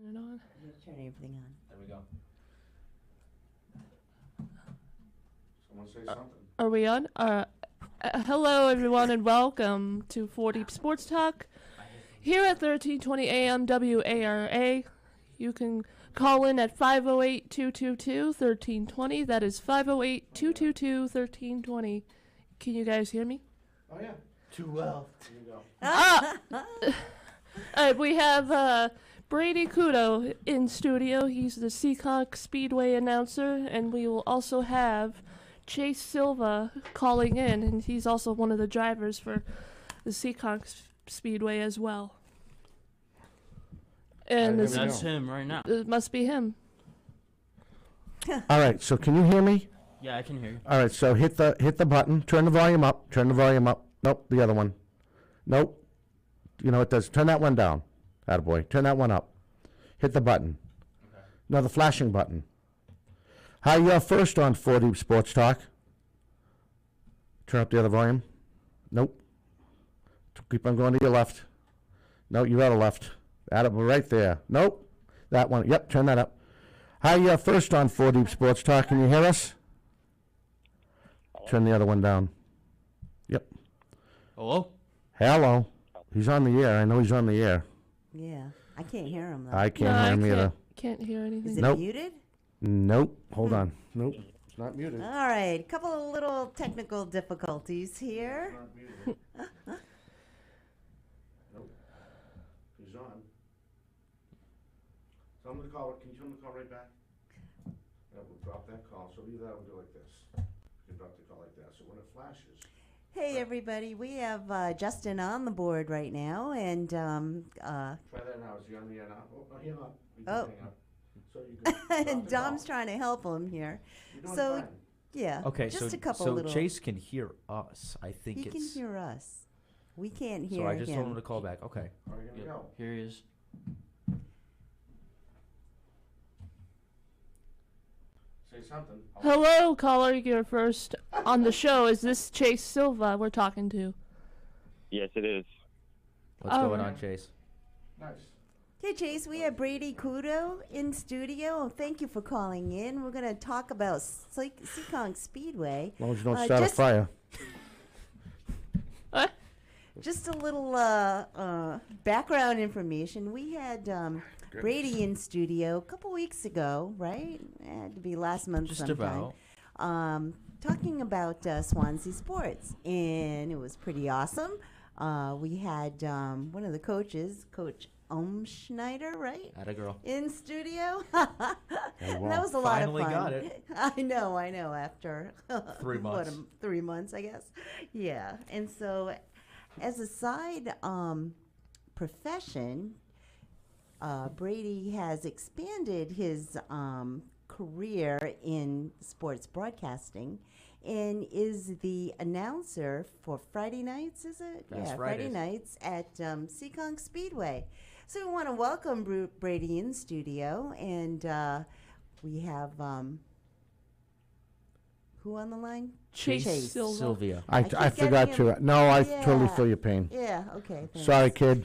Turn it on. Turn everything on. There we go. Someone say something. Are we on? Hello, everyone, and welcome to 4 Deep Sports Talk here at 1320 AM WARA. You can call in at 508-222-1320. That is 508-222-1320. Can you guys hear me? Oh, yeah. Too well. Here you go. We have Brady Kudo in studio. He's the Seekonk Speedway announcer, and we will also have Chase Silva calling in, and he's also one of the drivers for the Seekonk Speedway as well. And That's him right now. It must be him. All right, so can you hear me? Yeah, I can hear you. All right, so hit the button. Turn the volume up. Turn the volume up. Nope, the other one. Nope. You know it does. Turn that one down. Attaboy. Turn that one up. Hit the button. Okay. No, the flashing button. Hi, you're first on 4 Deep Sports Talk. Turn up the other volume. Nope. Keep on going to your left. No, you're out of left. Attaboy, right there. Nope. That one. Yep, turn that up. Hi, you're first on 4 Deep Sports Talk. Can you hear us? Turn the other one down. Yep. Hello? Hello. He's on the air. I know he's on the air. Yeah. I can't hear him, though. I can't hear him either. Can't hear anything. Is it Nope. muted? Nope. Hold on. Nope. It's not muted. All right. A couple of little technical difficulties here. Not muted. Nope. He's on. Tell him to call. Can you tell him to call right back? Yeah, we'll drop that call. So either that or do like this. You can drop the call like that. So when it flashes. Hey, everybody. We have Justin on the board right now, and Try that now. Is he on the air now? Oh, no, hang on. We can Oh. hang up. So you can drop and the Dom's call. trying to help him here. You're doing So, fine. yeah. Okay, just a couple so little. Chase can hear us. I think He it's. can hear us. We can't hear So I just him. told him to call back. Okay. All right, here we go. Here he is. Say something. Hello, caller. You're first on the show. Is this Chase Silva we're talking to? Yes, it is. What's Oh. going on, Chase? Nice. Hey, Chase, we have Brady Kudo in studio. Thank you for calling in. We're going to talk about Seekonk Speedway. As long as you don't start a just- fire. Just a little background information. We had Brady in studio a couple weeks ago, right? It had to be last month Just sometime. about. Talking about Swansea sports, and it was pretty awesome. We had one of the coaches, Coach Schneider, right? Atta girl. In studio. wow. And that was a lot of Finally fun. got it. I know, after 3 months. 3 months, I guess. Yeah. And so as a side profession, Brady has expanded his career in sports broadcasting and is the announcer for Friday nights, is it? That's yeah, Fridays. Friday nights at Seekonk Speedway. So we want to welcome Brady in studio, and we have who on the line? Chase Silva. Sylvia. I keep forgot getting to. him- No, I Yeah. totally feel your pain. Yeah, okay. Thanks. Sorry, kid.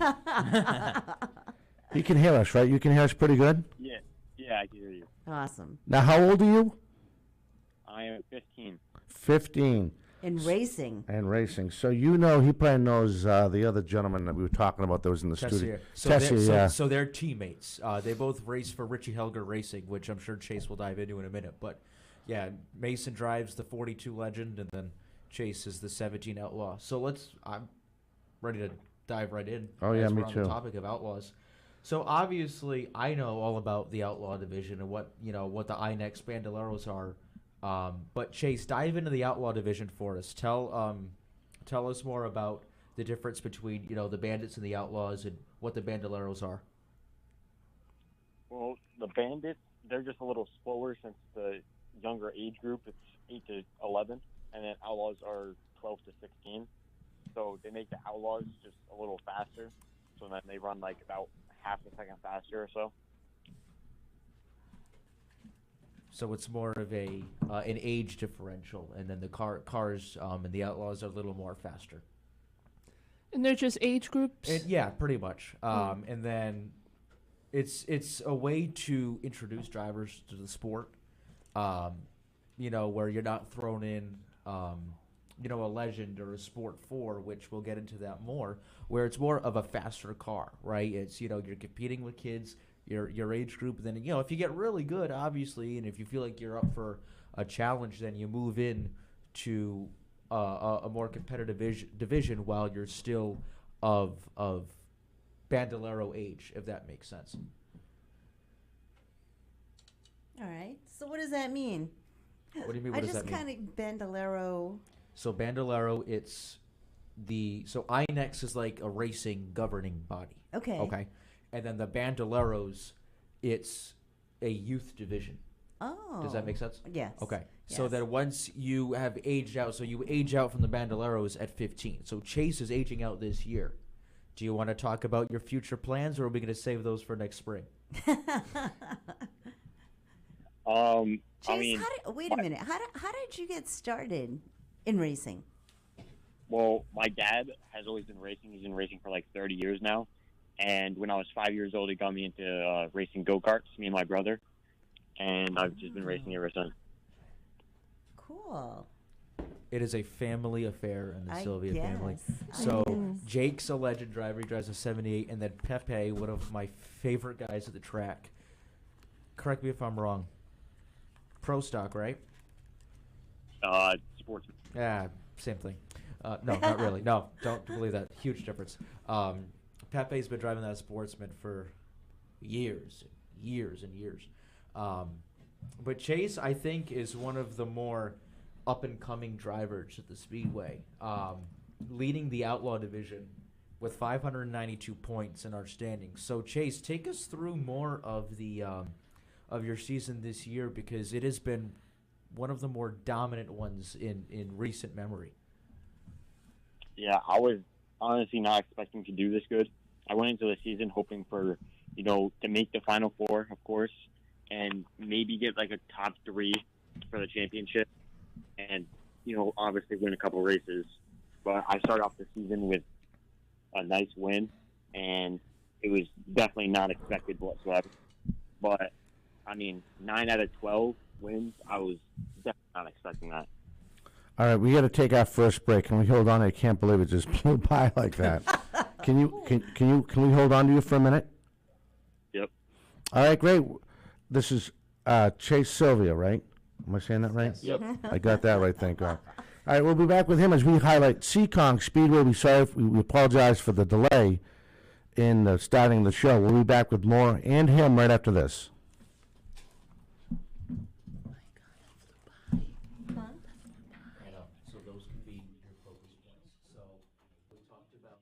You can hear us, right? You can hear us pretty good? Yeah, yeah, I can hear you. Awesome. Now, how old are you? I am 15. 15. In racing. And racing. So you know, he probably knows the other gentleman that we were talking about that was in the studio. Tessier. yeah. So they're teammates. They both race for Richie Helger Racing, which I'm sure Chase will dive into in a minute. But yeah, Mason drives the 42 Legend, and then Chase is the 17 Outlaw. So I'm ready to dive right in. Oh, yeah, as me we're on too. the topic of Outlaws. So obviously, I know all about the Outlaw division and what the INEX Bandoleros are. But Chase, dive into the Outlaw division for us. Tell us more about the difference between the Bandits and the Outlaws and what the Bandoleros are. Well, the Bandits, they're just a little slower since the younger age group. It's 8 to 11, and then Outlaws are 12 to 16. So they make the Outlaws just a little faster. So then they run like about half a second faster or so. So it's more of an age differential, and then the cars and the Outlaws are a little more faster. And they're just age groups? Yeah, pretty much. And then it's a way to introduce drivers to the sport. Um, where you're not thrown in, a legend or a sport four, which we'll get into that more, where it's more of a faster car, right? It's you're competing with kids, your age group. Then if you get really good, obviously, and if you feel like you're up for a challenge, then you move in to a more competitive division while you're still of bandolero age, if that makes sense. All right. So what does that mean? What do you mean? What I does just that mean? kind of bandolero. So bandolero, so INEX is like a racing governing body. Okay. Okay. And then the bandoleros, it's a youth division. Oh. Does that make sense? Yes. Okay. So Yes. that once you have aged out, so you age out from the bandoleros at 15. So Chase is aging out this year. Do you want to talk about your future plans, or are we going to save those for next spring? Chase, wait a minute. How did you get started in racing? Well, my dad has always been racing. He's been racing for like 30 years now. And when I was 5 years old, he got me into racing go-karts, me and my brother. And I've just been racing ever since. Cool. It is a family affair in the I Sylvia family. guess. So I guess. Jake's a legend driver. He drives a 78. And then Pepe, one of my favorite guys at the track. Correct me if I'm wrong. Pro stock, right? Sportsman. Yeah, same thing. No, not really. No, don't believe that. Huge difference. Pepe's been driving that Sportsman for years and years. But Chase, I think, is one of the more up-and-coming drivers at the Speedway, leading the Outlaw division with 592 points in our standings. So, Chase, take us through more of the of your season this year, because it has been one of the more dominant ones in recent memory. Yeah, I was honestly not expecting to do this good. I went into the season hoping for, to make the Final Four, of course, and maybe get like a top 3 for the championship and, obviously win a couple races. But I started off the season with a nice win, and it was definitely not expected whatsoever. But, 9 out of 12 wins, I was definitely not expecting that. All right, we got to take our first break. Can we hold on? I can't believe it just blew by like that. Can we hold on to you for a minute? Yep. All right, great. This is Chase Sylvia, right? Am I saying that right? Yep. I got that right, thank God. All right, we'll be back with him as we highlight Seekonk Speedway. We apologize for the delay in starting the show. We'll be back with more and him right after this. I know. So those can be your focus points. So we talked about.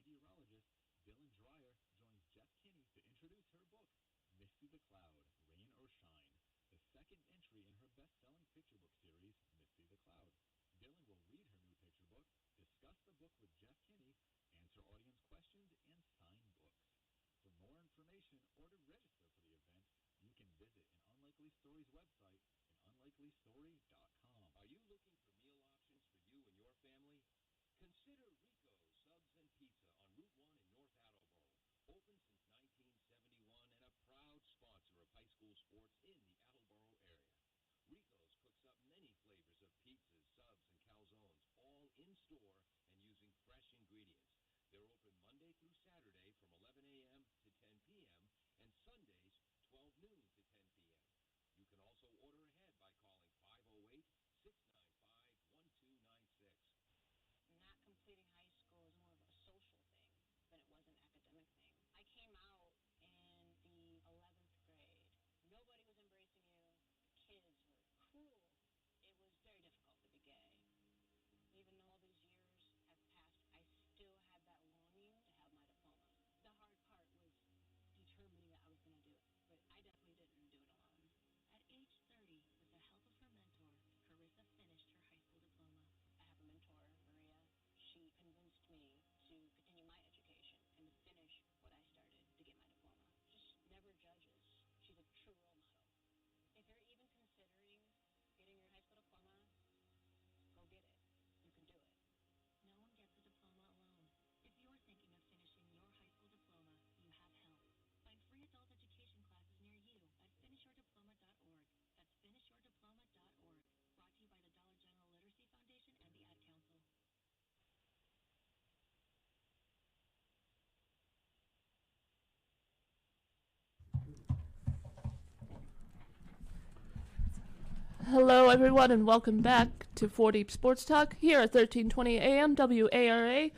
Hello, everyone, and welcome back to 4 Deep Sports Talk here at 1320 AM WARA.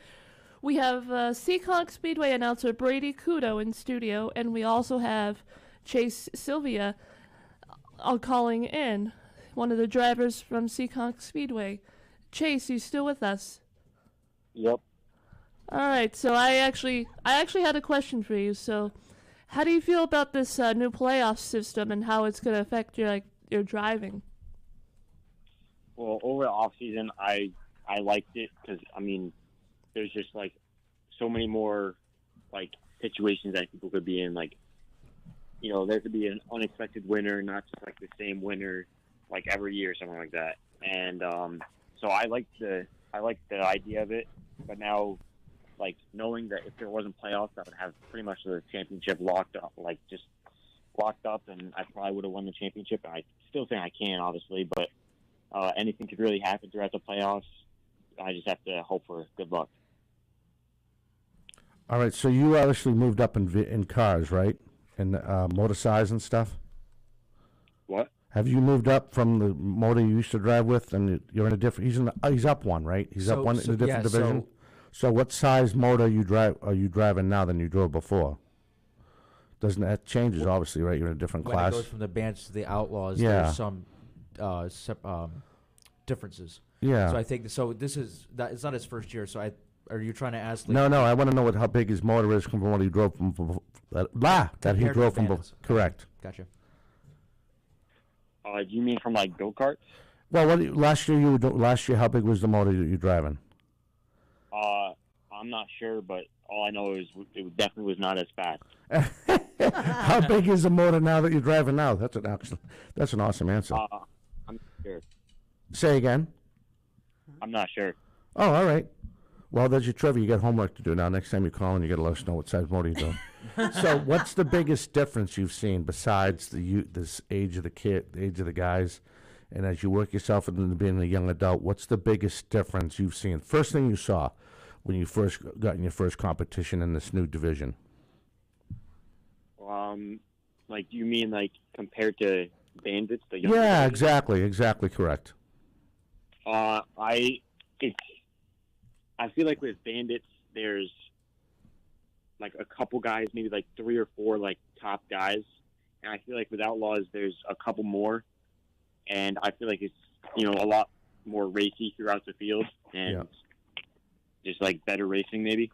We have Seekonk Speedway announcer Brady Kudo in studio, and we also have Chase Sylvia calling in, one of the drivers from Seekonk Speedway. Chase, you still with us? Yep. All right, so I actually had a question for you. So, how do you feel about this new playoff system and how it's going to affect your driving? Well, over the off season, I liked it because there's just like so many more like situations that people could be in. Like, there could be an unexpected winner, not just like the same winner like every year or something like that. And so I like the idea of it. But now, like knowing that if there wasn't playoffs, I would have pretty much the championship locked up, and I probably would have won the championship. I still think I can, obviously, but anything could really happen throughout the playoffs. I just have to hope for good luck. All right, so you obviously moved up in cars, right? And motor size and stuff? What? Have you moved up from the motor you used to drive with, and you're in a different? He's up one, right? He's up one in a different division. So what size motor are you driving now than you drove before? Doesn't that changes obviously, right? You're in a different When class. it goes from the Bandits to the Outlaws, Yeah. there's some differences. Yeah. So I think this is that it's not his first year. So are you trying to ask? No, I want to know how big his motor is from what he drove from that he Compared to drove the from Bandits. correct. Gotcha. Do you mean from like go-karts? Well, last year how big was the motor that you're driving? I'm not sure, but all I know is it definitely was not as fast. How big is the motor now that you're driving now? That's an awesome answer. I'm not sure. Say again. I'm not sure. Oh, all right. Well, there's your trivia. You got homework to do now. Next time you call in, you got to let us know what size motor you're doing. So, what's the biggest difference you've seen besides this age of the kid, the age of the guys, and as you work yourself into being a young adult? What's the biggest difference you've seen? First thing you saw when you first got in your first competition in this new division. Like, do you mean like compared to Bandits? The younger Yeah, division? exactly correct. I feel like with Bandits, there's like a couple guys, maybe like 3 or 4 like top guys, and I feel like with Outlaws, there's a couple more, and I feel like it's a lot more racy throughout the field and just like better racing maybe.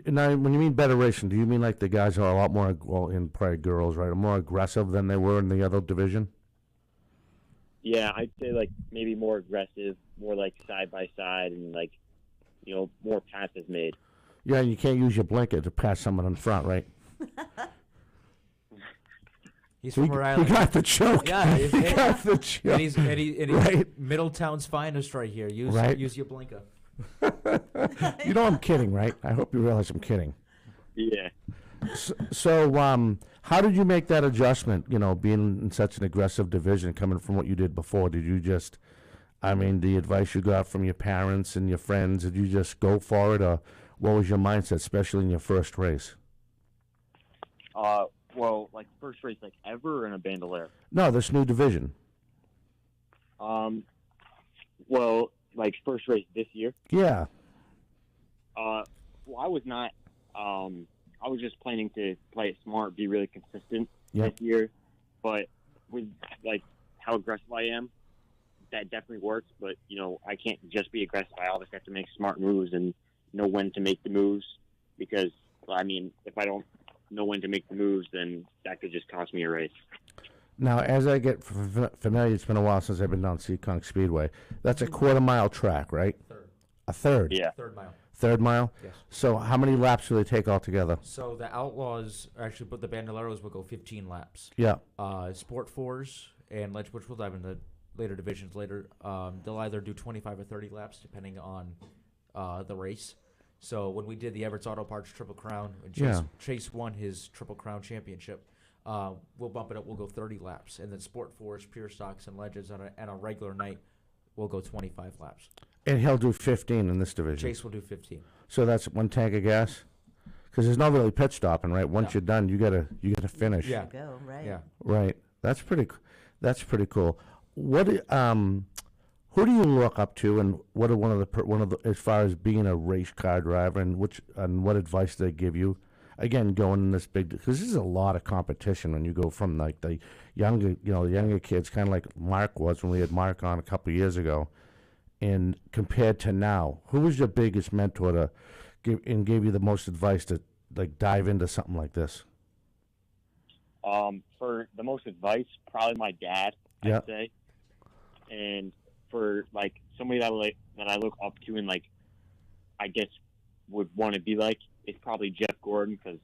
Now, when you mean better racing, do you mean like the guys are a lot more, in probably girls, right, are more aggressive than they were in the other division? Yeah, I'd say like maybe more aggressive, more like side by side, and like more passes made. Yeah, you can't use your blinker to pass someone in front, right? He's from Rhode Island. He got the joke. Yeah, he got the joke. And he's right. Middletown's finest right here. Use your blinker. You know I'm kidding, right? I hope you realize I'm kidding. Yeah. So, how did you make that adjustment, being in such an aggressive division coming from what you did before? Did you just, the advice you got from your parents and your friends, did you just go for it, or what was your mindset, especially in your first race? Well, like first race like ever or in a Bandolier? No, this new division. Well, like first race this year? Yeah. Well, I was not. I was just planning to play it smart, be really consistent this year. But with like how aggressive I am, that definitely works. But I can't just be aggressive. I always have to make smart moves and know when to make the moves. Because if I don't know when to make the moves, then that could just cost me a race. Now, as I get familiar, it's been a while since I've been down Seekonk Speedway. That's a quarter-mile track, right? Third. A third? Yeah. Third mile. Third mile? Yes. So how many laps do they take altogether? So the Outlaws, but the Bandoleros will go 15 laps. Yeah. Sport 4s and which we'll dive into later divisions later, they'll either do 25 or 30 laps depending on the race. So when we did the Everett's Auto Parts Triple Crown, and Chase won his Triple Crown championship, we'll bump it up. We'll go 30 laps. And then Sport 4s, Pure Stocks, and Legends on a regular night, we'll go 25 laps. And he'll do 15 in this division. Chase will do 15. So that's 1 tank of gas? Because there's no really pit stopping, right? Once you're done, you gotta finish. Yeah. Go right. Yeah. Right. That's pretty cool. who do you look up to, and what are one of the as far as being a race car driver, and what advice they give you? Again, going in this big, because this is a lot of competition when you go from like the younger kids, kind of like Mark was when we had Mark on a couple of years ago, and compared to now, who was your biggest mentor to gave you the most advice to like dive into something like this? For the most advice, probably my dad, Yeah. I'd say. And for like somebody that I look up to and like I guess would want to be like, it's probably Jeff Gordon, because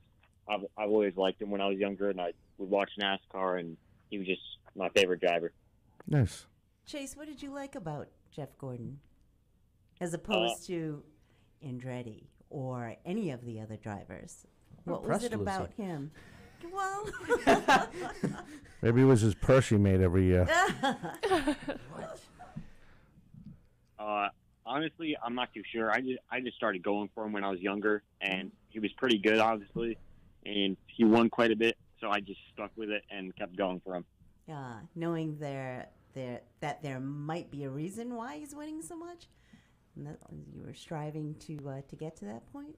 I've always liked him when I was younger, and I would watch NASCAR, and he was just my favorite driver. Nice. Chase, what did you like about Jeff Gordon as opposed to Andretti or any of the other drivers? What was it impressed, about Lucy. him? Well, Maybe it was his purse he made every year. Honestly, I'm not too sure. I just started going for him when I was younger, and he was pretty good, obviously, and he won quite a bit, so I just stuck with it and kept going for him. knowing that there might be a reason why he's winning so much, and that you were striving to get to that point.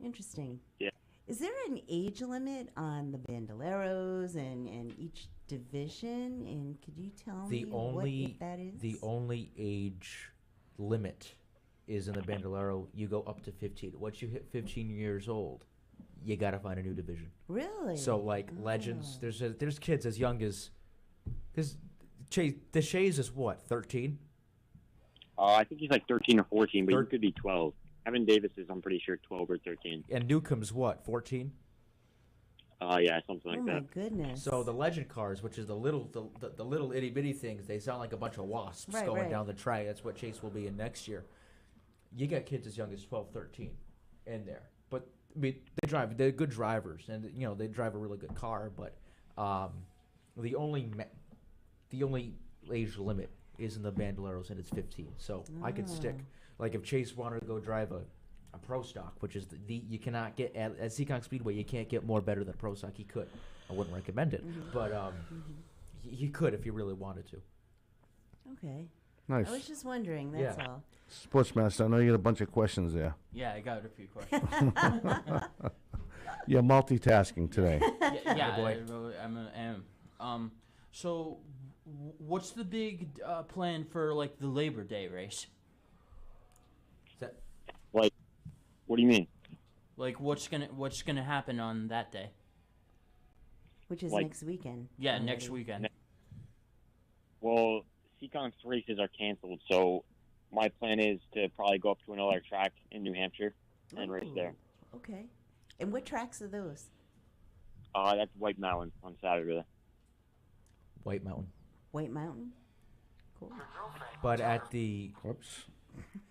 Interesting. Yeah. Is there an age limit on the Bandoleros and each division? And could you tell me what that is? The only age limit is in the Bandolero. You go up to 15. Once you hit 15 years old, you got to find a new division. Really? So like legends, there's kids as young as, because the Shays is what, 13? I think he's like 13 or 14, but he could be 12. Evan Davis is, I'm pretty sure, 12 or 13. And Newcomb's what, 14? Yeah, something like oh that. my goodness. So the legend cars, which is the little itty bitty things, they sound like a bunch of wasps Right, going right. down the track. That's what Chase will be in next year. You got kids as young as 12, 13 in there, but I mean, they're good drivers, and they drive a really good car. But the only age limit is in the Bandoleros, and it's 15. So I could stick. Like if Chase wanted to go drive a pro stock, which is you cannot get at Seekonk Speedway, you can't get more better than pro stock. He could. I wouldn't recommend it, but he could if he really wanted to. Okay. Nice. I was just wondering, that's all. Sportsmaster, I know you had a bunch of questions there. Yeah, I got a few questions. You're multitasking today. yeah, boy. I am. So, what's the big plan for like the Labor Day race? Like, what do you mean? Like, what's gonna happen on that day? Which is Like- next weekend. Yeah, already. next weekend. Well, Seaconk's races are canceled, so my plan is to probably go up to another track in New Hampshire and race there. Ooh, okay. And what tracks are those? That's White Mountain on Saturday. White Mountain, White Mountain? Cool. but at the Whoops.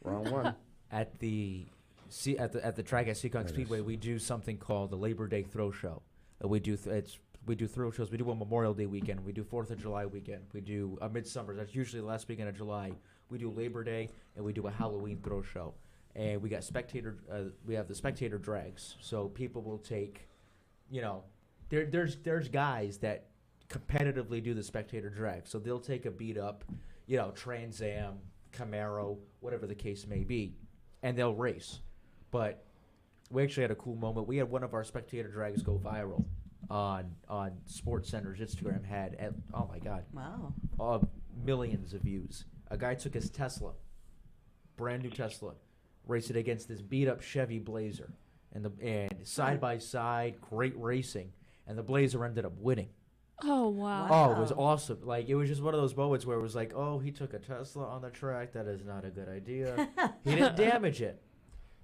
Wrong one. at the track at Seekonk Speedway, we do something called the Labor Day Throw Show. We do throw shows. We do a Memorial Day weekend. We do 4th of July weekend. We do a Midsummer. That's usually the last weekend of July. We do Labor Day, and we do a Halloween throw show. And we got we have the spectator drags. So people will take, there's guys that competitively do the spectator drag. So they'll take a beat up, Trans Am, Camaro, whatever the case may be, and they'll race. But we actually had a cool moment. We had one of our spectator drags go viral on Sports Center's Instagram. Oh my God, Wow. millions of views. A guy took his Tesla, brand new Tesla, raced it against this beat up Chevy Blazer, and side by side, great racing, and the Blazer ended up winning. Oh, wow. Oh, it was awesome. Like, it was just one of those moments where it was like, oh, he took a Tesla on the track. That is not a good idea. He didn't damage it.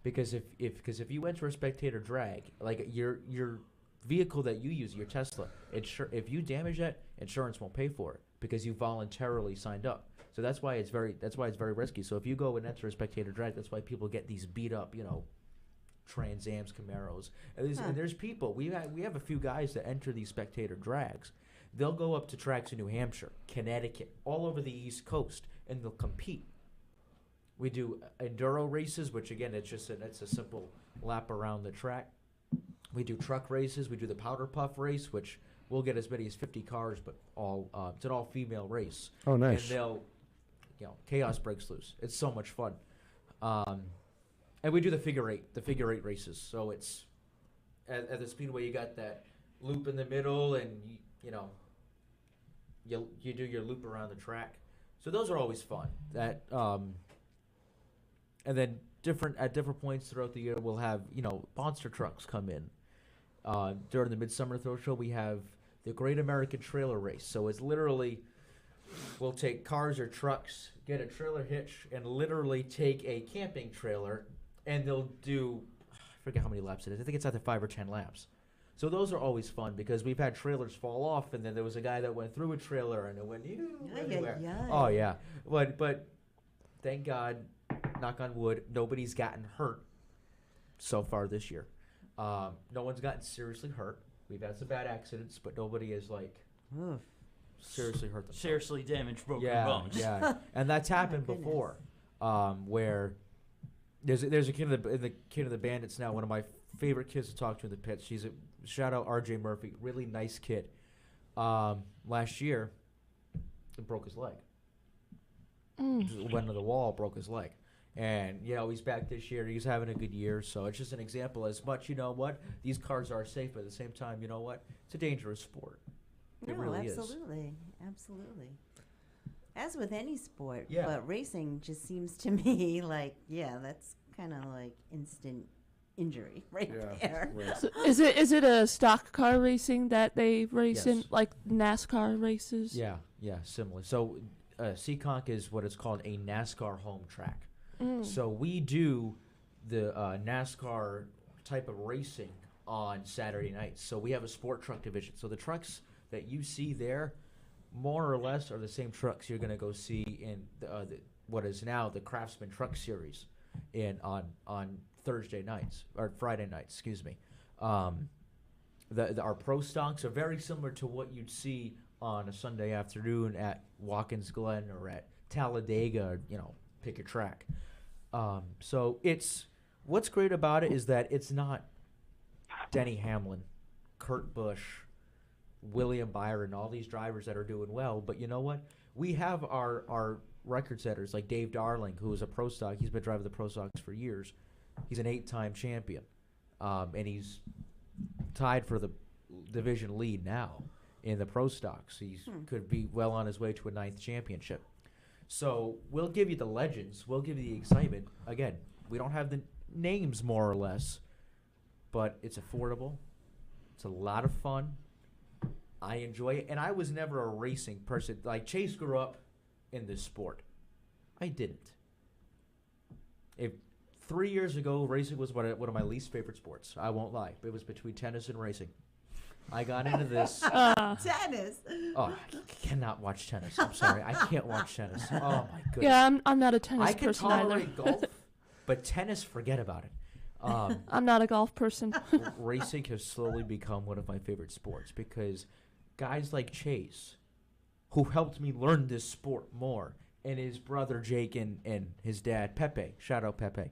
Because if you enter a spectator drag, like your vehicle that you use, your Tesla, if you damage that, insurance won't pay for it because you voluntarily signed up. So that's why it's very risky. So if you go and enter a spectator drag, that's why people get these beat up, Trans Ams, Camaros. And there's people. We have a few guys that enter these spectator drags. They'll go up to tracks in New Hampshire, Connecticut, all over the East Coast, and they'll compete. We do enduro races, which again, it's a simple lap around the track. We do truck races. We do the powder puff race, which we'll get as many as 50 cars, but it's an all-female race. Oh, nice. And they'll, chaos breaks loose. It's so much fun. And we do the figure eight races. So it's at the Speedway, you got that loop in the middle, and you do your loop around the track. So those are always fun. That and then at different points throughout the year, we'll have monster trucks come in. During the Midsummer Throw Show, we have the Great American Trailer Race. So it's literally, we'll take cars or trucks, get a trailer hitch, and literally take a camping trailer, and they'll do, I forget how many laps it is. I think it's either 5 or 10 laps. So those are always fun because we've had trailers fall off, and then there was a guy that went through a trailer, and it went everywhere. Oh, yeah. But thank God, knock on wood, nobody's gotten hurt so far this year. No one's gotten seriously hurt. We've had some bad accidents, but nobody is seriously hurt themselves. Seriously damaged broken bones. Yeah, and that's happened before, where there's a kid in the Bandits now. One of my favorite kids to talk to in the pits. She's a shout out R.J. Murphy, really nice kid. Last year, he broke his leg. Just went to the wall, broke his leg. And, he's back this year. He's having a good year. So it's just an example. As much, these cars are safe, but at the same time, it's a dangerous sport. It really is. Absolutely. As with any sport. Yeah. But racing just seems to me like, that's kind of like instant injury there. Right. So is it a stock car racing that they race in, Yes. like NASCAR races? Yeah, similar. So Seekonk is what it's called a NASCAR home track. So we do the NASCAR type of racing on Saturday nights. So we have a sport truck division. So the trucks that you see there, more or less, are the same trucks you're going to go see in what is now the Craftsman Truck Series on Thursday nights or Friday nights. Excuse me. Our pro stocks are very similar to what you'd see on a Sunday afternoon at Watkins Glen or at Talladega. Pick a track. So what's great about it is that it's not Denny Hamlin, Kurt Busch, William Byron, all these drivers that are doing well. But you know what? We have our record setters like Dave Darling, who is a pro stock. He's been driving the pro stocks for years. He's an 8-time champion, and he's tied for the division lead now in the pro stocks. He could be well on his way to a 9th championship. So we'll give you the legends. We'll give you the excitement. Again, we don't have the names more or less, but it's affordable. It's a lot of fun. I enjoy it. And I was never a racing person. Like Chase grew up in this sport. I didn't. 3 years ago, racing was one of my least favorite sports. I won't lie. It was between tennis and racing. I got into this. Tennis. Oh, I cannot watch tennis. I'm sorry. I can't watch tennis. Oh, my goodness. Yeah, I'm not a tennis I can person either. tolerate golf, but tennis, forget about it. I'm not a golf person. Racing has slowly become one of my favorite sports because guys like Chase, who helped me learn this sport more, and his brother Jake and his dad Pepe, shout out Pepe,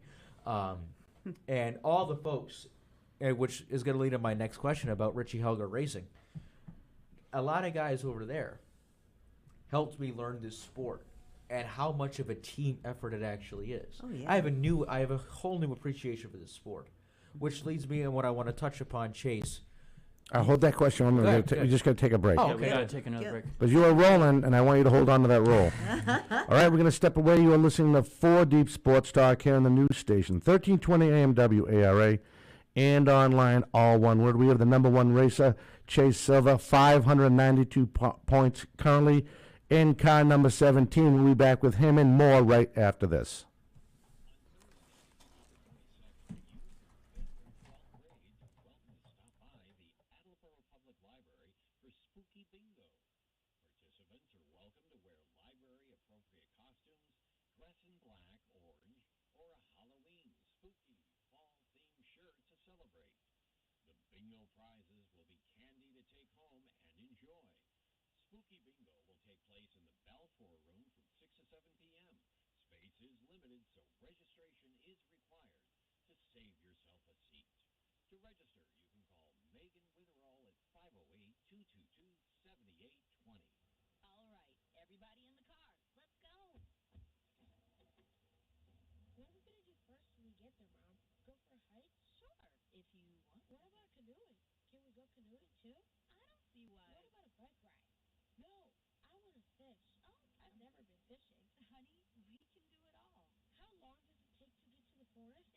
and all the folks, which is going to lead to my next question about Richie Helger Racing. A lot of guys over there helped me learn this sport and how much of a team effort it actually is. Oh, yeah. I have a whole new appreciation for this sport, which leads me in what I want to touch upon, Chase. Hold that question on. Go ahead, We just got to take a break. Oh, Yeah, okay. we gotta take another break. Because you are rolling, and I want you to hold on to that roll. All right, we're going to step away. You are listening to 4 Deep Sports Talk here on the news station, 1320 AM WARA, and online, all one word. We have the number 1 racer, Chase Silva, 592 points currently in car number 17. We'll be back with him and more right after this. To register, you can call Megan Witherall at 508-222 Everybody in the car. Let's go. What are we going to do first when we get there, Mom? Go for a hike? Sure, if you want. What about canoeing? Can we go canoeing too? I don't see why. What about a bike ride? No, I want to fish. Oh, I've never been fishing. Honey, we can do it all. How long does it take to get to the forest?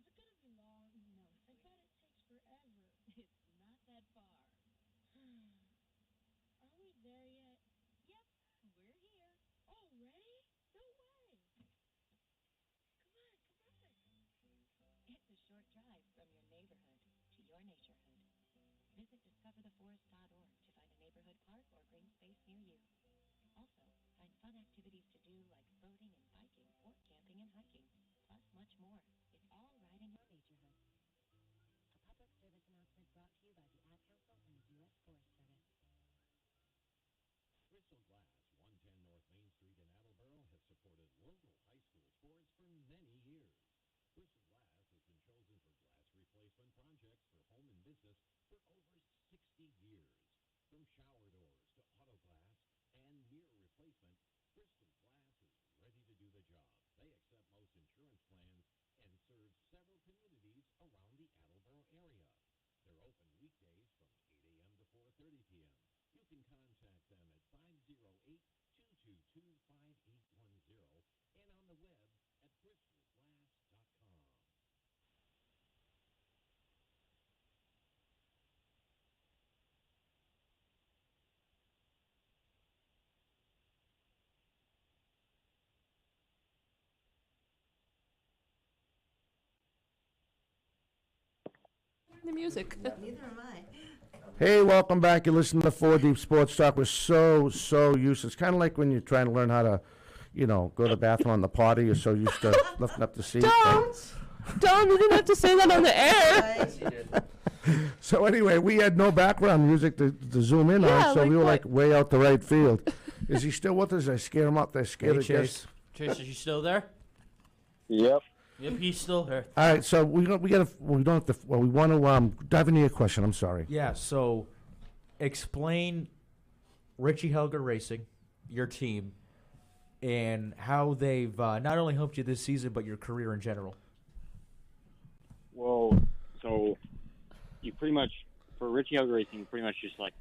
It's not. Is it going to be long? No. I bet it takes forever. It's not that far. Are we there yet? Yep, we're here. Already? No way. Come on, come on. It's a short drive from your neighborhood to your naturehood. Visit discovertheforest.org to find a neighborhood park or green space near you. Also, find fun activities to do like boating and biking or camping and hiking, plus much more. It's all right in your neighborhood. A public service announcement brought to you by the Ad Council and the U.S. Forest Service. Crystal Glass, 110 North Main Street in Attleboro, has supported local high school sports for many years. Crystal Glass has been chosen for glass replacement projects for home and business for over 60 years. From shower doors to auto glass and mirror replacement, Crystal Glass is ready to do the job. They accept most insurance plans and serve several communities around the Attleboro area. They're open weekdays from 8 a.m. to 4:30 p.m. You can contact them at 508-222-5810 and on the web at bristolglass.com. The music. Neither am I. Hey, welcome back. You're listening to 4 Deep Sports Talk. We're so used. It's kind of like when you're trying to learn how to, go to the bathroom on the potty. You're so used to lifting up the seat. Don't, you didn't have to say that on the air. Right? So anyway, we had no background music to zoom in Yeah, on, so like we were what? like way out the right field. Is he still with us? I scared him up. I scared Hey, the Chase. guests. Chase, is you still there? Yep. Yep, he's still here. All right, so we want to dive into your question. I'm sorry. Yeah, so explain Richie Helger Racing, your team, and how they've not only helped you this season, but your career in general. Well, so you pretty much, for Richie Helger Racing, you pretty much just like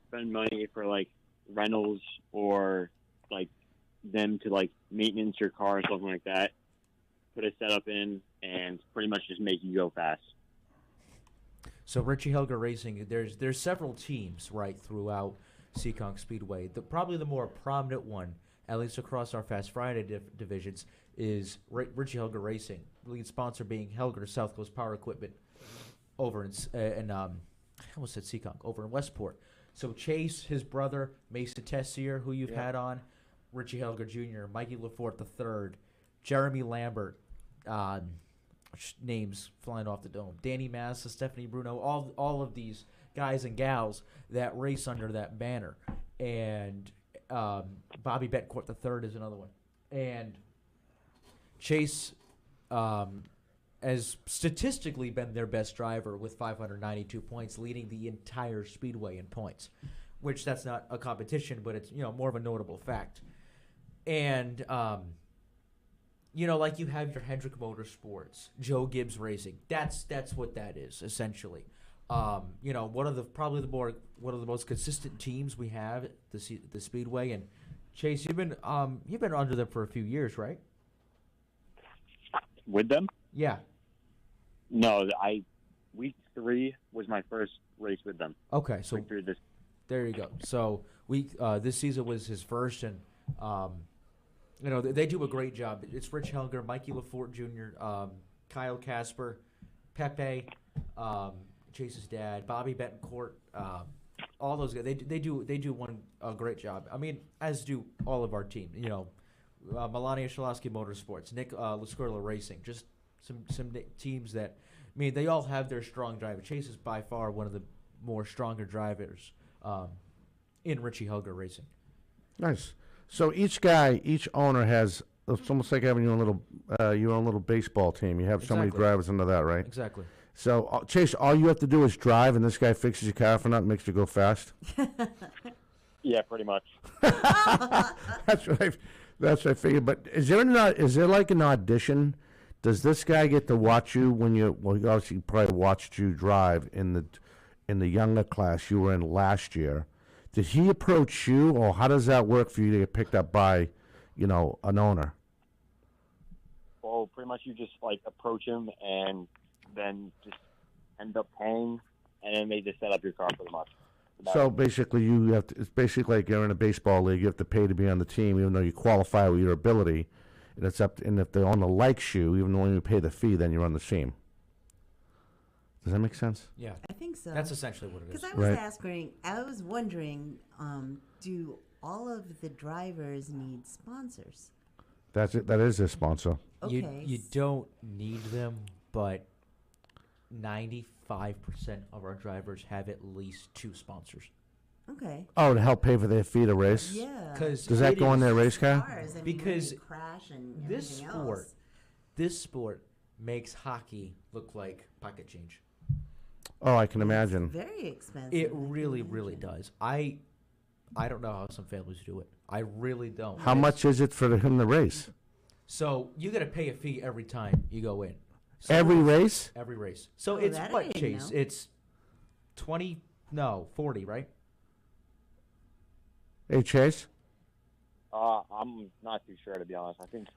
spend money for like rentals or like them to like maintenance your car or something like that. Put a setup in and pretty much just make you go fast. So Richie Helger Racing, there's several teams right throughout Seekonk Speedway. Probably the more prominent one, at least across our Fast Friday divisions, is Richie Helger Racing. Lead sponsor being Helger South Coast Power Equipment over in I almost said Seekonk, over in Westport. So Chase, his brother Mason Tessier, who you've had on, Richie Helger Jr., Mikey Lafort III, Jeremy Lambert. Names flying off the dome. Danny Massa, Stephanie Bruno, all of these guys and gals that race under that banner. And Bobby Betcourt III is another one. And Chase has statistically been their best driver with 592 points, leading the entire speedway in points, which that's not a competition, but it's more of a notable fact. And like you have your Hendrick Motorsports, Joe Gibbs Racing. That's what that is essentially. One of the most consistent teams we have at the Speedway. And Chase, you've been under them for a few years, right? With them? Yeah. No, week 3 was my first race with them. Okay, so Week 3 this. there you go. So this season was his first, and they do a great job. It's Rich Helger, Mikey Lafort Jr., Kyle Casper, Pepe, Chase's dad, Bobby Betancourt, all those guys. They do a great job. I mean, as do all of our team. Melania Shalowski Motorsports, Nick Lascorla Racing, just some teams that, they all have their strong driver. Chase is by far one of the more stronger drivers in Richie Helger Racing. Nice. So each owner has, it's almost like having your own little baseball team. You have so many Exactly. drivers under that, right? Exactly. So, Chase, all you have to do is drive, and this guy fixes your car for nothing, makes you go fast. Yeah, pretty much. That's what I figured. But is there like an audition? Does this guy get to watch you when you? Well, he obviously probably watched you drive in the younger class you were in last year. Did he approach you, or how does that work for you to get picked up by, an owner? Well, pretty much you just like approach him and then just end up paying, and then they just set up your car pretty much. So basically, it's basically like you're in a baseball league. You have to pay to be on the team, even though you qualify with your ability. And and if the owner likes you, even when you pay the fee, then you're on the team. Does that make sense? Yeah, I think so. that's essentially what it is. Because I was Right. I was wondering, do all of the drivers need sponsors? That's it. That is a sponsor. Okay. You don't need them, but 95% of our drivers have at least 2 sponsors. Okay. Oh, to help pay for their fee to race. Yeah. Because Does that go in their race car? Cars, I mean, Because when you crash and this everything sport, else. this sport makes hockey look like pocket change. Oh, I can imagine. Very expensive. It I can really, really imagine. does. I don't know how some families do it. I really don't. How much is it for him to race? So you got to pay a fee every time you go in. So Every race? Every race. So Oh, it's that I what, didn't Chase? know. It's 40, right? Hey, Chase? I'm not too sure, to be honest. I think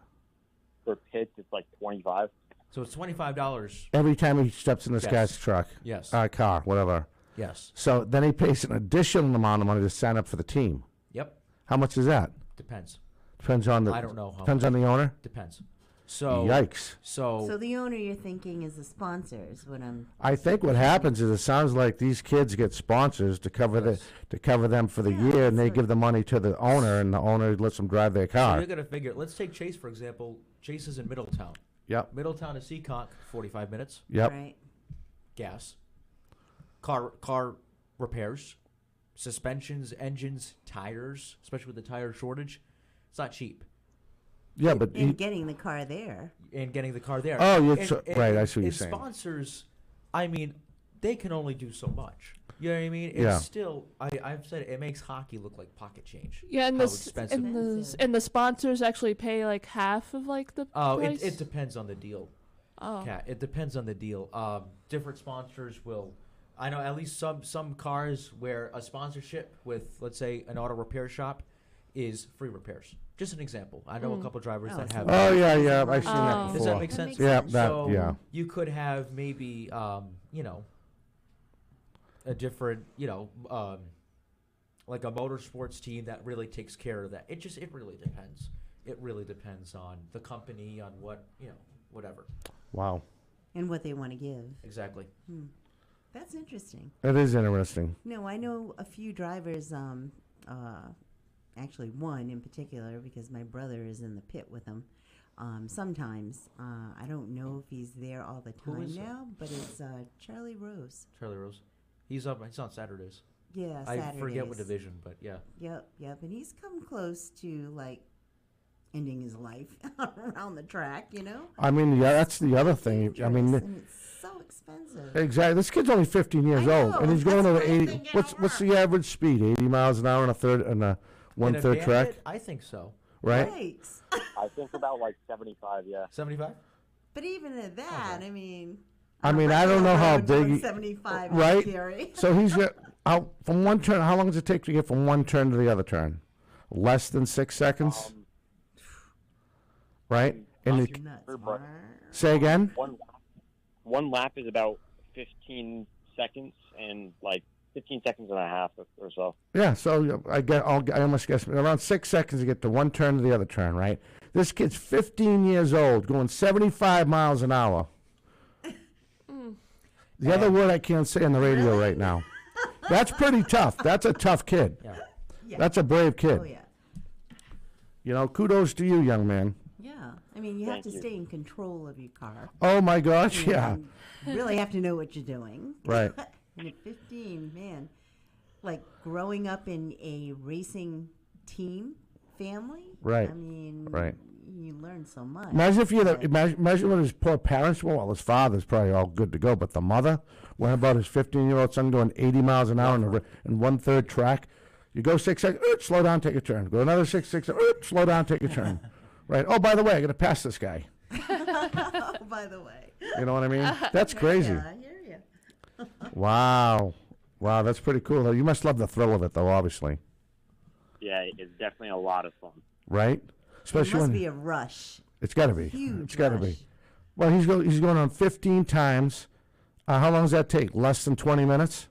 for pits it's like 25. So it's $25. Every time he steps in this Yes. guy's truck. Yes. Car, whatever. Yes. So then he pays an additional amount of money to sign up for the team. Yep. How much is that? Depends. Depends on the. I don't know how Depends on the owner. Depends. So Yikes! So the owner you're thinking is the sponsor is what I'm. I think what happens is it sounds like these kids get sponsors to cover them for the year, and they give the money to the owner, and the owner lets them drive their So car. you're gonna figure. Let's take Chase for example. Chase is in Middletown. Yep. Middletown to Seekonk, 45 minutes. Yep. Right. Gas. Car repairs, suspensions, engines, tires. Especially with the tire shortage, it's not cheap. Yeah, but And getting the car there. And getting the car there. Oh, you're And- so- and- right, I see what you're and saying. Sponsors, I mean, they can only do so much. You know what I mean? It's Yeah. still, I've said it makes hockey look like pocket change. Yeah, and How the expensive and it the and the sponsors actually pay like half of like the Oh, price. it depends on the deal. Oh. Kat, it depends on the deal. Different sponsors will. I know at least some cars where a sponsorship with, let's say, an auto repair shop is free repairs. Just an example. I know a couple drivers that have. Oh yeah, I've seen that Oh. before. Does that make sense? Yeah, that So yeah. you could have maybe a different like a motorsports team that really takes care of that. It really depends. It really depends on the company, on whatever. Wow. And what they want to give. Exactly. That's interesting. It is interesting. No, I know a few drivers, actually one in particular, because my brother is in the pit with him. Sometimes. I don't know if he's there all the Who time is that? now, but it's Charlie Rose. Charlie Rose. He's on Saturdays. Yeah, I Saturdays. forget what division, but yeah. Yep. And he's come close to, like, ending his life around the track, you know? I mean, yeah, that's the other thing. I mean, Dangerous, and it's so expensive. exactly. This kid's only 15 years I old, know, and he's going that's over why I'm 80. thinking What's the average speed? 80 miles an hour on a In a one-third track, Bandit, I think so. right? Yikes. I think about like 75, yeah. 75? But even at that, I mean... I mean, I'm I don't not know how going down big he- 75 right? Gary. So he's got from one turn. How long does it take to get from one turn to the other turn? Less than 6 seconds, right? And not it, Nuts. Sure, but- say again. One lap is about 15 seconds and like 15 seconds and a half or so. Yeah, so I almost guess around 6 seconds to get to one turn to the other turn, right? This kid's 15 years old, going 75 miles an hour. The other word I can't say on the radio right now. That's pretty tough. That's a tough kid. Yeah. Yeah. That's a brave kid. Oh, yeah. You know, kudos to you, young man. Yeah. I mean, you have Thank to you. stay in control of your car. Oh my gosh, yeah. And really have to know what you're doing. Right. And at 15, man, like growing up in a racing team family. Right. I mean, Right. you learn so much. Imagine if But- imagine what his poor parents were. Well, his father's probably all good to go, but the mother, what about his 15-year-old son going 80 miles an hour in one-third track? You go 6 seconds, slow down, take a turn. Go another 6 seconds, slow down, take a turn. Right. Oh, by the way, I got to pass this guy. Oh, by the way. You know what I mean? That's crazy. Yeah, I hear you. Wow. Wow, that's pretty cool. Though. You must love the thrill of it, though, obviously. Yeah, it's definitely a lot of fun. Right? It Especially must when be a rush. it's got to be. Huge It's got to be. rush. Well, he's going on 15 times. How long does that take? Less than 20 minutes?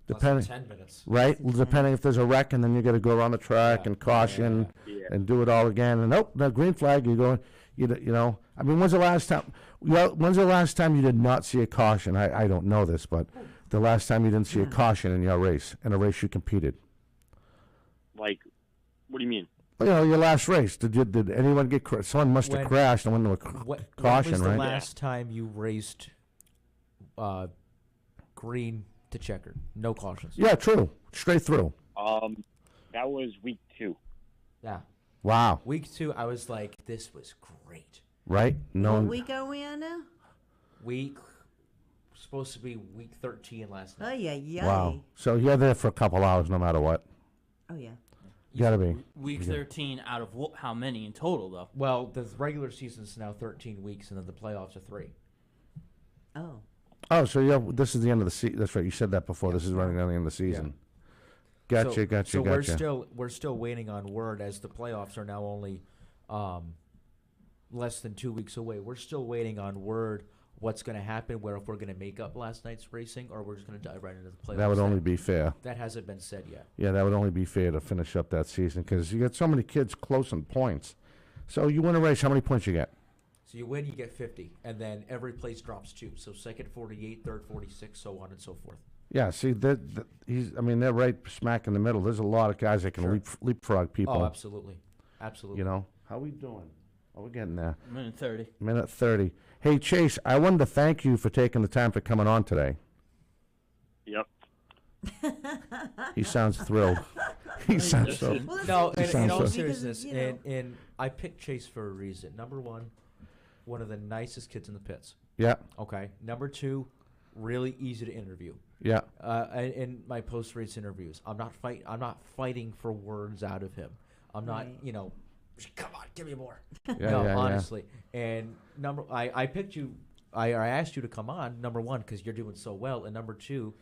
Less than Depending. 10 minutes. Right? Depending if there's a wreck, and then you got to go around the track Yeah. and caution Yeah. and do it all again. And nope, the green flag. You go. You know. I mean, when's the last time? Well, when's the last time you did not see a caution? I don't know this, but the last time you didn't see a caution in your race, in a race you competed. Like, what do you mean? You know, your last race. Did anyone get? Someone must have When- crashed and went to a When caution, was the right? last time you raced green to checker? No cautions. Yeah, true. Straight through. That was week 2. Yeah. Wow. Week 2, I was like, this was great. Right? No. What week are we on now? Week supposed to be week 13 last Oh, night. yeah. Wow. So you're there for a couple hours, no matter what. Oh, yeah. You gotta be. Week 13 out of how many in total, though? Well, the regular season's now 13 weeks, and then the playoffs are 3. Oh. Oh, so yeah, this is the end of the season. That's right. You said that before. This is running down the end of the season. Gotcha. So we're still waiting on word, as the playoffs are now only less than 2 weeks away. We're still waiting on word what's going to happen, where if we're going to make up last night's racing or we're just going to dive right into the playoffs. That would only be fair. That hasn't been said yet. Yeah, that would only be fair to finish up that season because you got so many kids close in points. So you win a race, how many points you get? So you win, you get 50, and then every place drops 2. So second 48, third 46, so on and so forth. Yeah, see, they're right smack in the middle. There's a lot of guys that can Sure. leapfrog people. Oh, absolutely. Absolutely. You know, how we doing? Oh, we're getting there. Minute 30. Minute 30. Hey, Chase, I wanted to thank you for taking the time for coming on today. Yep. He sounds thrilled. He sounds so. Well, No, that's in sounds all so- because, seriousness, you know, and I picked Chase for a reason. Number one of the nicest kids in the pits. Yeah, Okay. Number 2, really easy to interview. yeah. In my post-race interviews, I'm not fighting for words out of him. I'm not, Right. Come on, give me more. Yeah, no, yeah, honestly. And I picked you. I asked you to come on. Number 1, because you're doing so well, and number 2,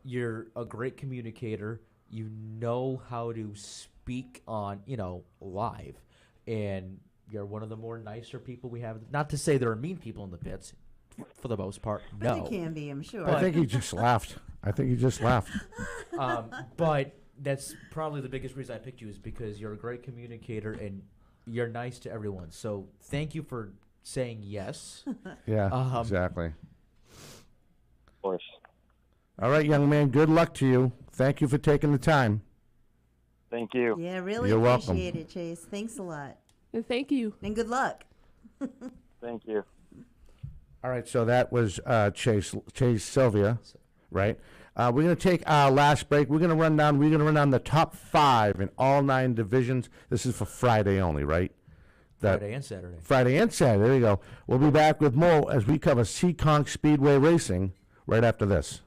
you're a great communicator. You know how to speak on, live, and you're one of the more nicer people we have. Not to say there are mean people in the pits, for the most part. But No, there can be, I'm sure. I think he just laughed. but that's probably the biggest reason I picked you is because you're a great communicator and you're nice to everyone. So thank you for saying yes. Yeah, exactly. Of course. All right, young man, good luck to you. Thank you for taking the time. Thank you. Yeah, really You're welcome. appreciate it, Chase. Thanks a lot. And thank you. And good luck. Thank you. All right, so that was Chase Sylvia, right? We're going to take our last break. We're going to run down the top 5 in all 9 divisions. This is for Friday only, right? Friday and Saturday. Friday and Saturday. There you go. We'll be back with more as we cover Seekonk Speedway Racing right after this.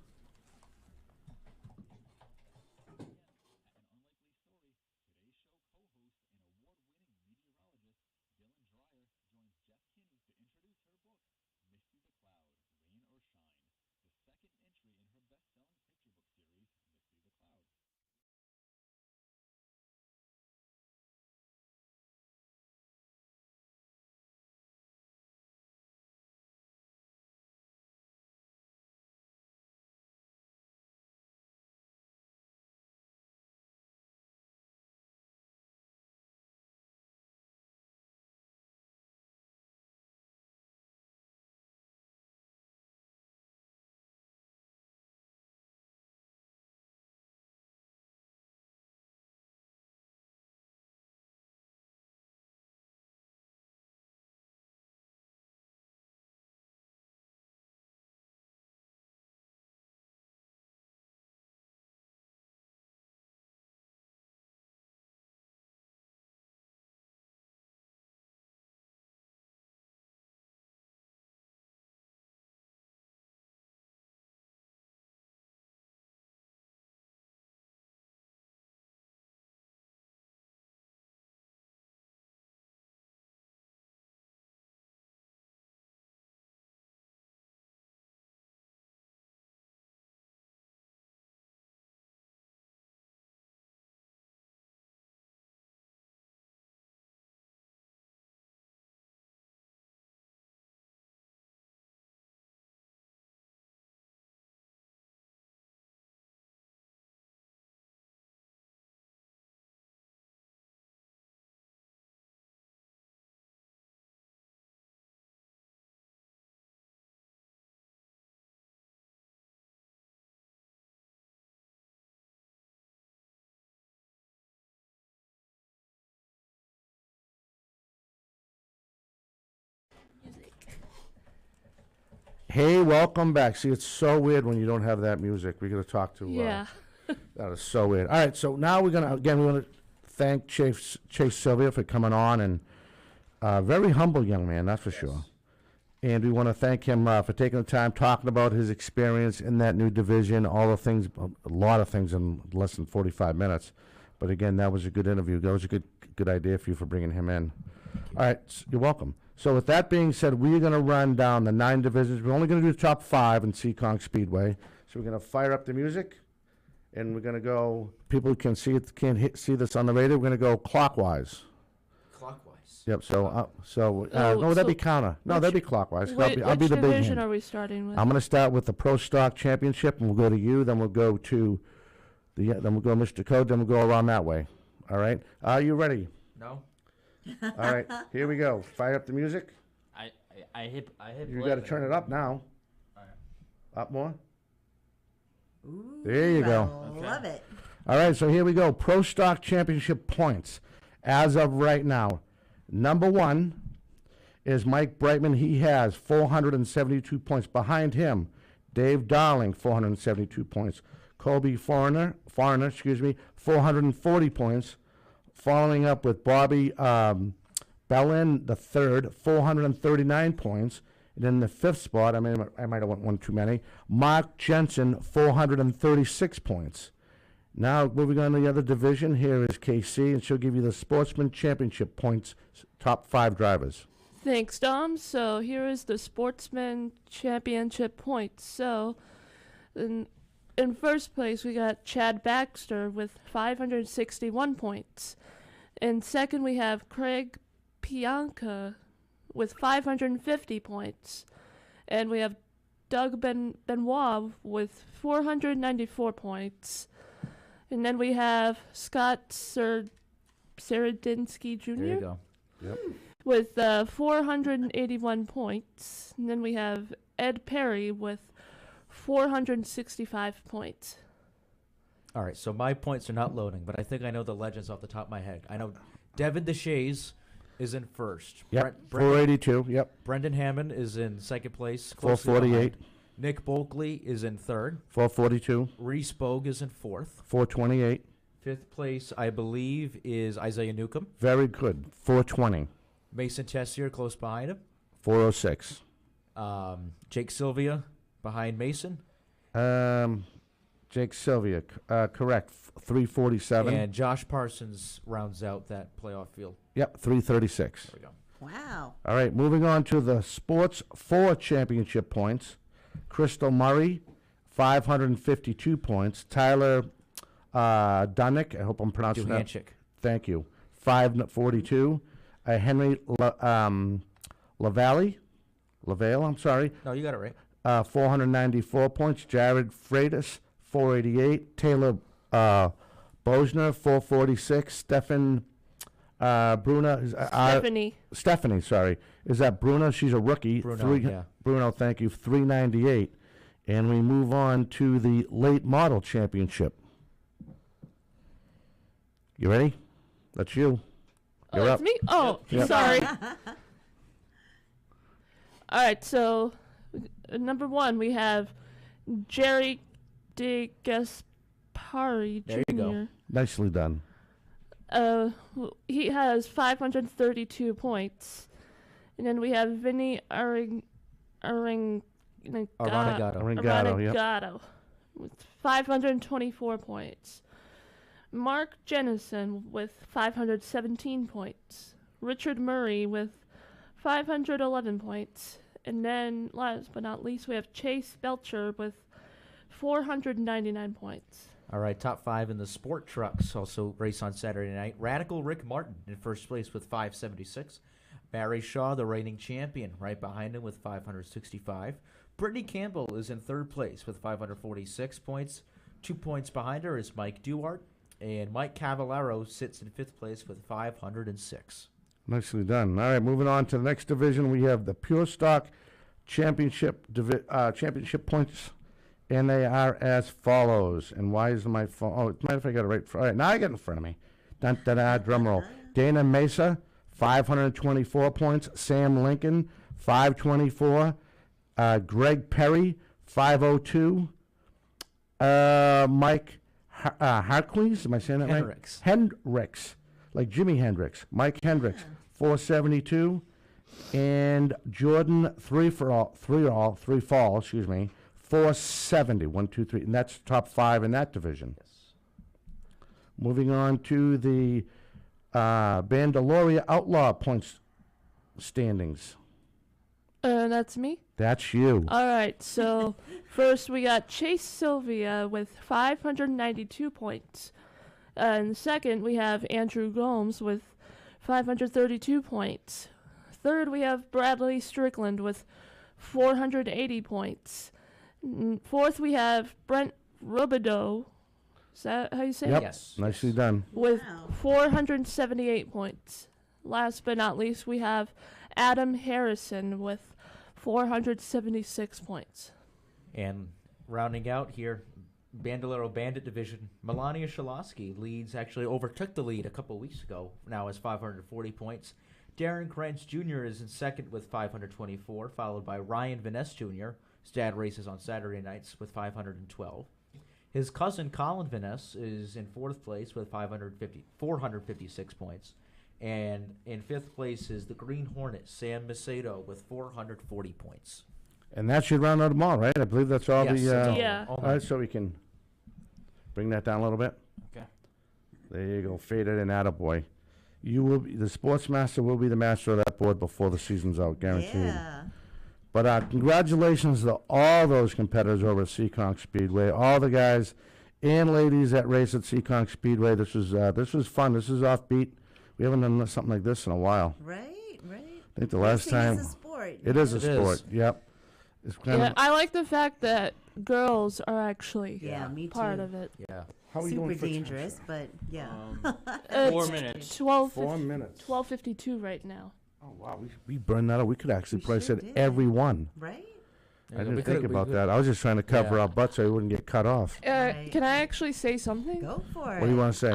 Hey, welcome back. See, it's so weird when you don't have that music. We're going to talk to. Yeah. That is so weird. All right, so now we want to thank Chase Sylvia for coming on, and very humble young man, that's for sure. And we want to thank him for taking the time, talking about his experience in that new division, all the things, a lot of things in less than 45 minutes. But again, that was a good interview. That was a good idea for you for bringing him in. All right, you're welcome. So with that being said, we're going to run down the 9 divisions. We're only going to do the top 5 in Seekonk Speedway. So we're going to fire up the music, and we're going to go. People can see it, see this on the radio. We're going to go clockwise. Clockwise. Yep. So Oh, no, that'd be so counter. No, that'd be clockwise. I'll be which the big division hand. are we starting with? I'm going to start with the Pro Stock Championship, and we'll go to you. Then we'll go to then we'll go Mr. Code. Then we'll go around that way. All right. Are you ready? No. All right. Here we go. Fire up the music. I hit. You got to turn it up now. All right. Up more. Ooh, There you go. I love it. All right. So here we go. Pro Stock Championship points as of right now. Number 1 is Mike Brightman. He has 472 points. Behind him, Dave Darling, 472 points. Colby Foreigner, 440 points. Following up with Bobby Bellin, the third, 439 points. And in the 5th spot, I might have went one too many, Mark Jensen, 436 points. Now, moving on to the other division, here is KC, and she'll give you the Sportsman Championship points, top 5 drivers. Thanks, Dom. So here is the Sportsman Championship points. So in first place, we got Chad Baxter with 561 points. In second, we have Craig Pianca with 550 points. And we have Doug Benoit with 494 points. And then we have Scott Saradinsky Jr. There you go. Yep. with 481 points. And then we have Ed Perry with 465 points. All right, so my points are not loading, but I think I know the legends off the top of my head. I know Devin DeShays is in first. Yep. 482. Yep. Brendan Hammond is in second place. closely 448. behind. Nick Bulkley is in third. 442. Reese Bogue is in fourth. 428. Fifth place, I believe, is Isaiah Newcomb. Very good. 420. Mason Tessier close behind him. 406. Jake Sylvia behind Mason. Jake Sylvia, correct. 347. And Josh Parsons rounds out that playoff field. Yep, 336. There we go. Wow. All right, moving on to the Sports 4 championship points. Crystal Murray, 552 points. Tyler Dunnick, I hope I'm pronouncing that. Duhanchik. Thank you. 542. Henry Lavale, I'm sorry. No, you got it right. 494 points. Jared Freitas, 488. Taylor Bosner, 446. Stefan Bruna. Stephanie, sorry. Is that Bruna? She's a rookie. Bruno, yeah. Bruno, thank you. 398. And we move on to the late model championship. You ready? That's you. You're It's up. me? Oh, Yep. sorry. All right, so number 1, we have Jerry De Gaspari Jr. There you go. Nicely done. He has 532 points. And then we have Vinny Aranagato. Aranagato with 524 points. Mark Jennison with 517 points. Richard Murray with 511 points. And then, last but not least, we have Chase Belcher with 499 points. All right, top 5 in the sport trucks. Also race on Saturday night. Radical Rick Martin in first place with 576. Barry Shaw, the reigning champion, right behind him with 565. Brittany Campbell is in third place with 546 points. 2 points behind her is Mike Duarte. And Mike Cavallaro sits in 5th place with 506. Nicely done. All right, moving on to the next division, we have the Pure Stock Championship championship points, and they are as follows. And why is my phone? Oh, it might if I got it right. All right, now I get it in front of me. Dun, da, da, drum roll. Dana Mesa, 524 points. Sam Lincoln, 524. Greg Perry, 502. Mike Harquez, am I saying that Hendricks. right? Hendricks, like Jimi Hendrix. Mike Hendricks, 472. And Jordan, three fall, 470. 1, 2, 3. And that's top 5 in that division. Yes. Moving on to the Bandaloria Outlaw points standings. That's me. That's you. All right, so first we got Chase Sylvia with 592 points. And second, we have Andrew Gomes with 532 points. Third, we have Bradley Strickland with 480 points. Fourth, we have Brent Rubidoux. Is that how you say Yep. it? Yes. Nicely done. With Wow. 478 points. Last but not least, we have Adam Harrison with 476 points. And rounding out here, Bandolero Bandit Division, Melania Shalosky actually overtook the lead a couple weeks ago, now has 540 points. Darren Krantz Jr. is in second with 524, followed by Ryan Vaness Jr. His dad races on Saturday nights with 512. His cousin Colin Vaness is in fourth place with 456 points. And in fifth place is the Green Hornet, Sam Macedo, with 440 points. And that should round out them all, right? I believe that's all Yes, the. that's all- Yeah. all All right, so we can bring that down a little bit. Okay. There you go, faded and attaboy. You will be, the sports master will be the master of that board before the season's out, guaranteed. Yeah. But congratulations to all those competitors over at Seekonk Speedway, all the guys and ladies that race at Seekonk Speedway. This was fun. This is offbeat. We haven't done something like this in a while. Right, right. I think the last Racing time is a sport. it is a It is. sport. Yep. It's kind Yeah, of. I like the fact that girls are actually Yeah, me too. part of it. Yeah. How are we Super doing for time? dangerous, but yeah. It's 4 minutes. 4 minutes. 12:52 right now. Oh wow, we burned that out. We could actually We price sure it did. every one. Right? I didn't think about that. I was just trying to cover Yeah. our butts so we wouldn't get cut off. Right. Can I actually say something? Go for it. What do you want to say?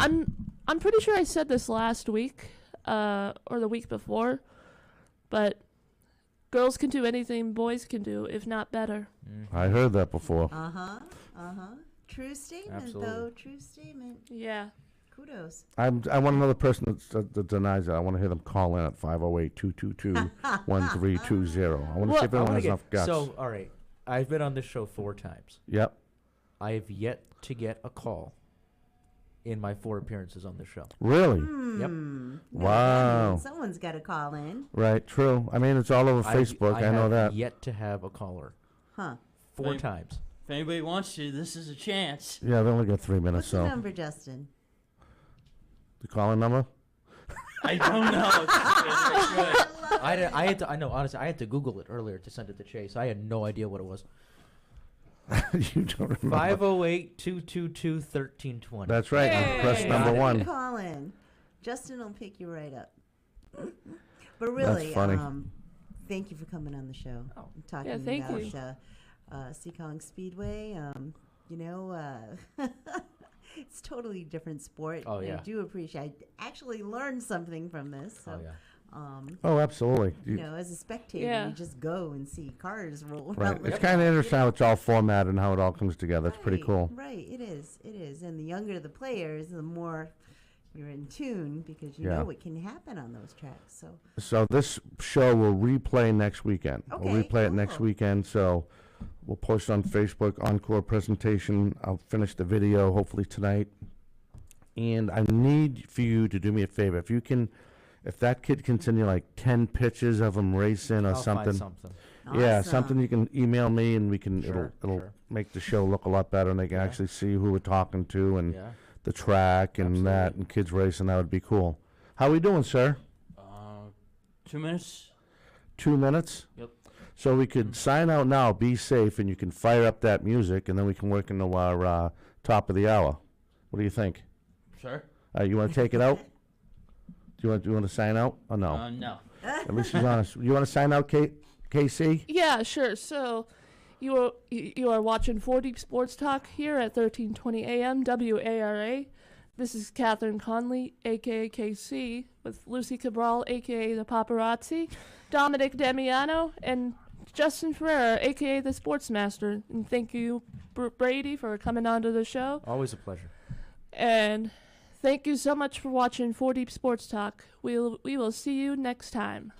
I'm pretty sure I said this last week, or the week before, but girls can do anything boys can do, if not better. I heard that before. Uh-huh. Uh-huh. True statement, Absolutely. though. True statement. Yeah. Kudos. I want another person that denies it. I want to hear them call in at 508-222-1320. I want to see if anyone has enough guts. So, all right. I've been on this show 4 times. Yep. I have yet to get a call in my 4 appearances on the show. Really? Yep. No, Wow. that means someone's got to call in. Right. True. I mean, it's all over Facebook. I know have that. yet to have a caller. Huh. 4 Right. times. If anybody wants to, this is a chance. Yeah, they only got 3 minutes. What's the So number, Justin? the calling number. I don't know. I know, honestly, I had to Google it earlier to send it to Chase. I had no idea what it was. You don't remember. 508-222-1320. That's right. Yay. Press number Got it. 1. Call in. Justin will pick you right up. But really, funny. thank you for coming on the show. Oh. And talking Yeah, thank about you. Seekonk Speedway. It's totally different sport. Oh, yeah. I do appreciate. I actually learned something from this. So, Oh, yeah. Oh, absolutely. as a spectator, Yeah. you just go and see cars roll Right. around. It's kind of interesting how it's all formatted and how it all comes together. It's pretty cool. Right, it is. It is. And the younger the players, the more you're in tune because you Yeah. know what can happen on those tracks. So, So this show will replay next weekend. We'll Okay, replay it next cool. weekend. So we'll post on Facebook, encore presentation. I'll finish the video hopefully tonight. And I need for you to do me a favor. If that kid can send you like 10 pictures of him racing or I'll something. find something. Yeah, awesome. something you can email me and we can Sure, it'll sure. make the show look a lot better and they can Yeah. actually see who we're talking to and Yeah. the track and that Absolutely. and kids racing. That would be cool. How we doing, sir? 2 minutes. 2 minutes? Yep. So we could sign out now, be safe, and you can fire up that music, and then we can work into our top of the hour. What do you think? Sure. You want to take it out? Do you want to sign out? Or no? No. At least she's honest. You want to sign out, KC? Yeah, sure. So you are watching 4D Sports Talk here at 1320 AM WARA. This is Catherine Conley, a.k.a. KC, with Lucy Cabral, a.k.a. the Paparazzi, Dominic Damiano, and Justin Ferreira, aka the Sportsmaster, and thank you, Brady, for coming onto the show. Always a pleasure. And thank you so much for watching 4 Deep Sports Talk. We will see you next time.